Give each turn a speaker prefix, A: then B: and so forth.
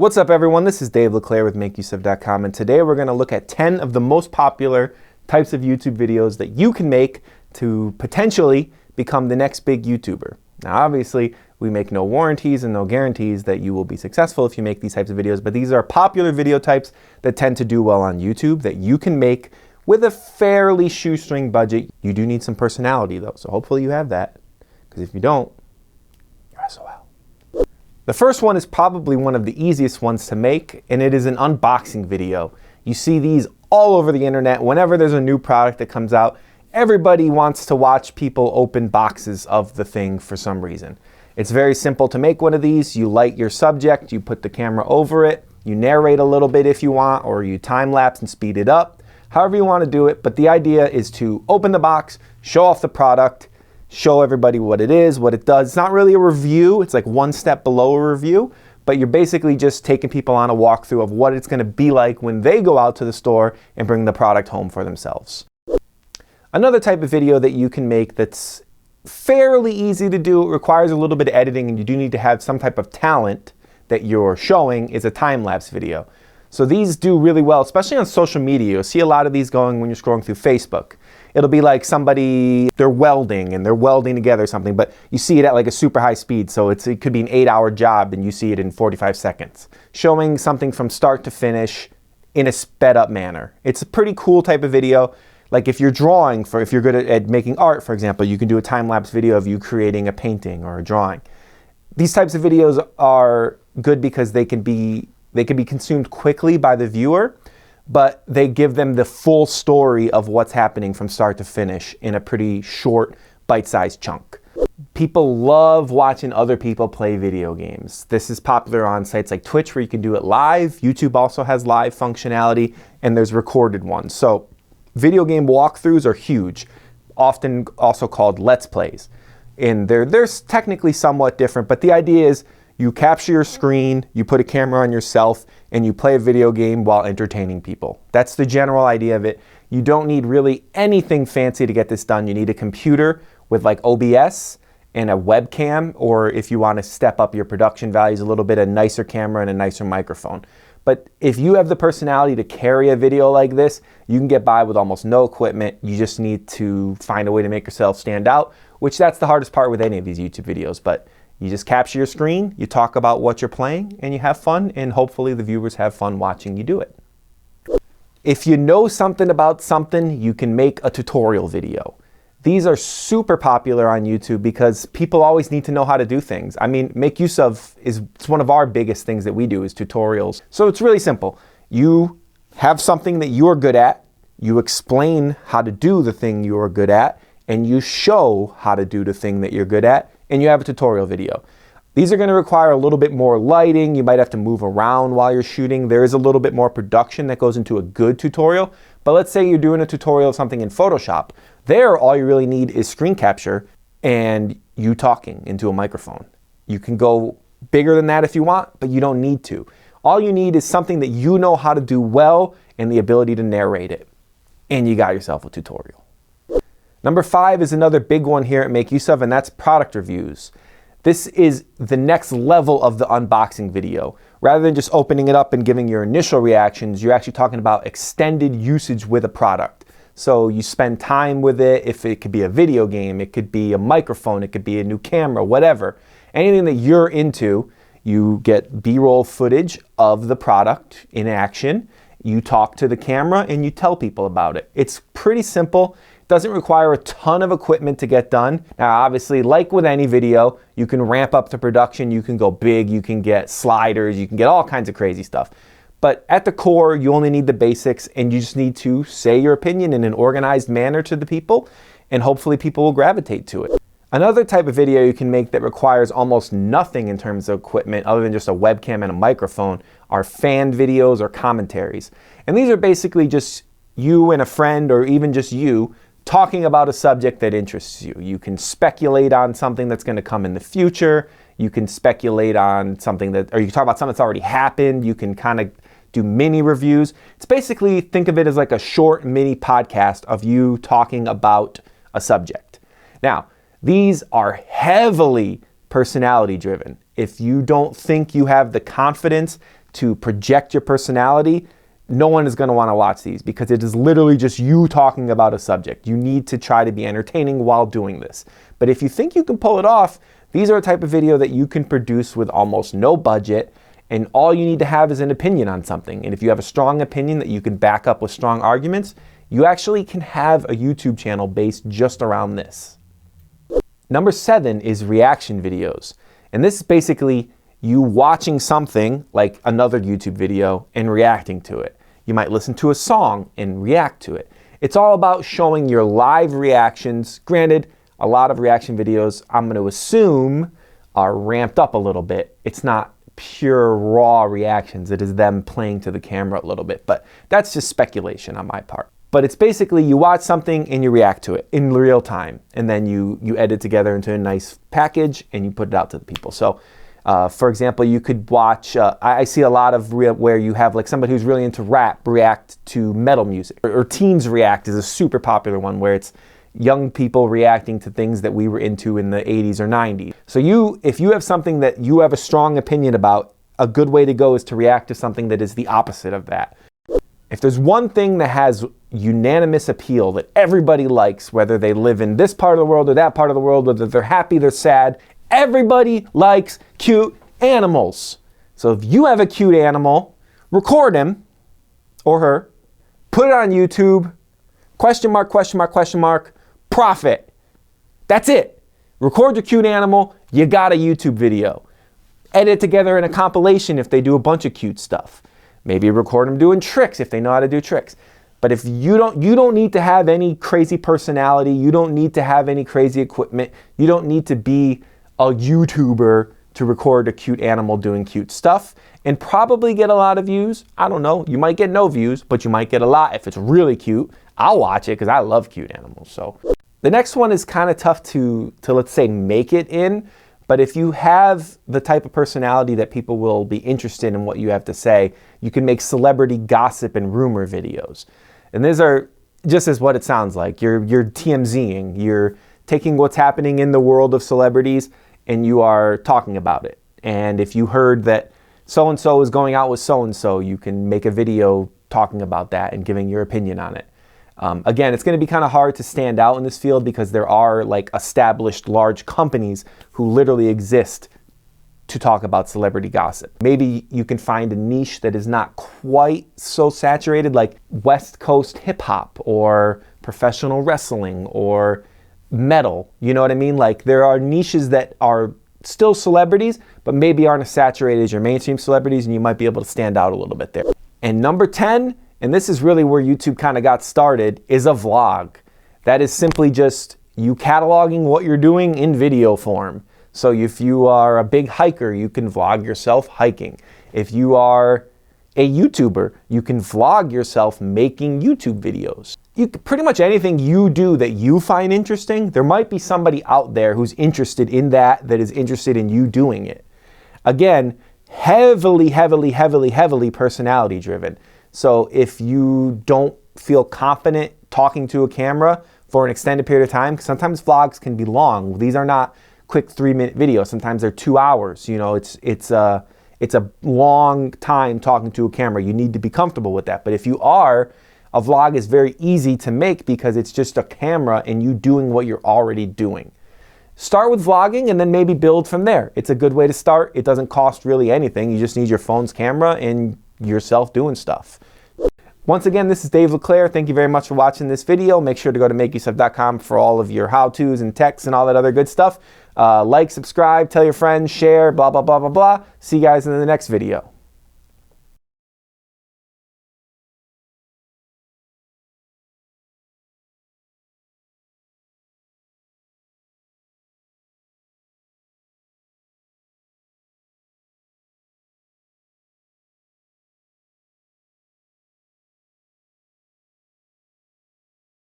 A: What's up everyone, this is Dave LeClaire with MakeUseOf.com, and today we're going to look at 10 of the most popular types of YouTube videos that you can make to potentially become the next big YouTuber. Now obviously we make no warranties and no guarantees that you will be successful if you make these types of videos, but these are popular video types that tend to do well on YouTube that you can make with a fairly shoestring budget. You do need some personality though, so hopefully you have that, because if you don't, you're SOL. The first one is probably one of the easiest ones to make, and it is an unboxing video. You see these all over the internet. Whenever there's a new product that comes out, everybody wants to watch people open boxes of the thing for some reason. It's very simple to make one of these. You light your subject, you put the camera over it, you narrate a little bit if you want, or you time lapse and speed it up, however you want to do it. But the idea is to open the box, show off the product, show everybody what it is, what it does. It's not really a review, it's like one step below a review, but you're basically just taking people on a walkthrough of what it's going to be like when they go out to the store and bring the product home for themselves. Another type of video that you can make that's fairly easy to do, it requires a little bit of editing, and you do need to have some type of talent that you're showing, is a time-lapse video. So these do really well, especially on social media. You'll see a lot of these going when you're scrolling through Facebook. It'll be like somebody, they're welding and they're welding together or something, but you see it at like a super high speed. So it could be an 8-hour job and you see it in 45 seconds. Showing something from start to finish in a sped up manner. It's a pretty cool type of video. Like if you're drawing, if you're good at making art, for example, you can do a time-lapse video of you creating a painting or a drawing. These types of videos are good because they can be consumed quickly by the viewer, but they give them the full story of what's happening from start to finish in a pretty short, bite-sized chunk. People love watching other people play video games. This is popular on sites like Twitch where you can do it live. YouTube also has live functionality, and there's recorded ones. So video game walkthroughs are huge, often also called Let's Plays. And they're technically somewhat different, but the idea is you capture your screen, you put a camera on yourself, and you play a video game while entertaining people. That's the general idea of it. You don't need really anything fancy to get this done. You need a computer with like OBS and a webcam, or if you want to step up your production values a little bit, a nicer camera and a nicer microphone. But if you have the personality to carry a video like this, you can get by with almost no equipment. You just need to find a way to make yourself stand out, which that's the hardest part with any of these YouTube videos. But you just capture your screen, you talk about what you're playing, and you have fun, and hopefully the viewers have fun watching you do it. If you know something about something, you can make a tutorial video. These are super popular on YouTube because people always need to know how to do things. I mean, make use of it's one of our biggest things that we do is tutorials. So it's really simple. You have something that you're good at, you explain how to do the thing you're good at, and you show how to do the thing that you're good at, and you have a tutorial video. These are going to require a little bit more lighting. You might have to move around while you're shooting. There is a little bit more production that goes into a good tutorial. But let's say you're doing a tutorial of something in Photoshop. There, all you really need is screen capture and you talking into a microphone. You can go bigger than that if you want, but you don't need to. All you need is something that you know how to do well and the ability to narrate it. And you got yourself a tutorial. Number 5 is another big one here at Make Use Of, and that's product reviews. This is the next level of the unboxing video. Rather than just opening it up and giving your initial reactions, you're actually talking about extended usage with a product. So you spend time with it. If it could be a video game, it could be a microphone, it could be a new camera, whatever. Anything that you're into, you get B-roll footage of the product in action. You talk to the camera and you tell people about it. It's pretty simple. Doesn't require a ton of equipment to get done. Now obviously, like with any video, you can ramp up the production, you can go big, you can get sliders, you can get all kinds of crazy stuff. But at the core, you only need the basics, and you just need to say your opinion in an organized manner to the people, and hopefully people will gravitate to it. Another type of video you can make that requires almost nothing in terms of equipment other than just a webcam and a microphone are fan videos or commentaries. And these are basically just you and a friend, or even just you, talking about a subject that interests you. You can speculate on something that's going to come in the future. You can speculate on something or you can talk about something that's already happened. You can kind of do mini reviews. It's basically, think of it as like a short mini podcast of you talking about a subject. Now, these are heavily personality driven. If you don't think you have the confidence to project your personality, no one is going to want to watch these because it is literally just you talking about a subject. You need to try to be entertaining while doing this. But if you think you can pull it off, these are a type of video that you can produce with almost no budget, and all you need to have is an opinion on something. And if you have a strong opinion that you can back up with strong arguments, you actually can have a YouTube channel based just around this. Number 7 is reaction videos. And this is basically you watching something like another YouTube video and reacting to it. You might listen to a song and react to it. It's all about showing your live reactions. Granted, a lot of reaction videos, I'm going to assume, are ramped up a little bit. It's not pure raw reactions. It is them playing to the camera a little bit, but that's just speculation on my part. But it's basically you watch something and you react to it in real time, and then you edit together into a nice package and you put it out to the people. So for example, you could watch, I see a lot of where you have like somebody who's really into rap react to metal music, or Teens React is a super popular one where it's young people reacting to things that we were into in the 80s or 90s. So if you have something that you have a strong opinion about, a good way to go is to react to something that is the opposite of that. If there's one thing that has unanimous appeal that everybody likes, whether they live in this part of the world or that part of the world, whether they're happy, they're sad, everybody likes cute animals. So if you have a cute animal, record him or her, put it on YouTube, question mark, question mark, question mark, profit. That's it. Record your cute animal, you got a YouTube video. Edit together in a compilation if they do a bunch of cute stuff. Maybe record them doing tricks if they know how to do tricks. But if you don't need to have any crazy personality, you don't need to have any crazy equipment, you don't need to be a YouTuber to record a cute animal doing cute stuff and probably get a lot of views. I don't know, you might get no views, but you might get a lot if it's really cute. I'll watch it because I love cute animals. So the next one is kind of tough to let's say make it in, but if you have the type of personality that people will be interested in what you have to say, you can make celebrity gossip and rumor videos. And these are just as what it sounds like. You're TMZing, you're taking what's happening in the world of celebrities and you are talking about it. And if you heard that so-and-so is going out with so-and-so, you can make a video talking about that and giving your opinion on it. Again, it's going to be kind of hard to stand out in this field because there are like established large companies who literally exist to talk about celebrity gossip. Maybe you can find a niche that is not quite so saturated, like West Coast hip hop or professional wrestling or metal. You know what I mean? Like there are niches that are still celebrities, but maybe aren't as saturated as your mainstream celebrities, and you might be able to stand out a little bit there. And number 10, and this is really where YouTube kind of got started, is a vlog. That is simply just you cataloging what you're doing in video form. So if you are a big hiker, you can vlog yourself hiking. If you are a YouTuber, you can vlog yourself making YouTube videos. Pretty much anything you do that you find interesting, there might be somebody out there who's interested in that is interested in you doing it. Again, heavily personality driven. So if you don't feel confident talking to a camera for an extended period of time, because sometimes vlogs can be long. These are not quick 3-minute videos. Sometimes they're 2 hours. You know, it's a long time talking to a camera. You need to be comfortable with that. But if you are, a vlog is very easy to make because it's just a camera and you doing what you're already doing. Start with vlogging and then maybe build from there. It's a good way to start. It doesn't cost really anything. You just need your phone's camera and yourself doing stuff. Once again, this is Dave LeClaire. Thank you very much for watching this video. Make sure to go to makeyourself.com for all of your how-tos and texts and all that other good stuff. Like, subscribe, tell your friends, share, blah, blah, blah, blah, blah. See you guys in the next video.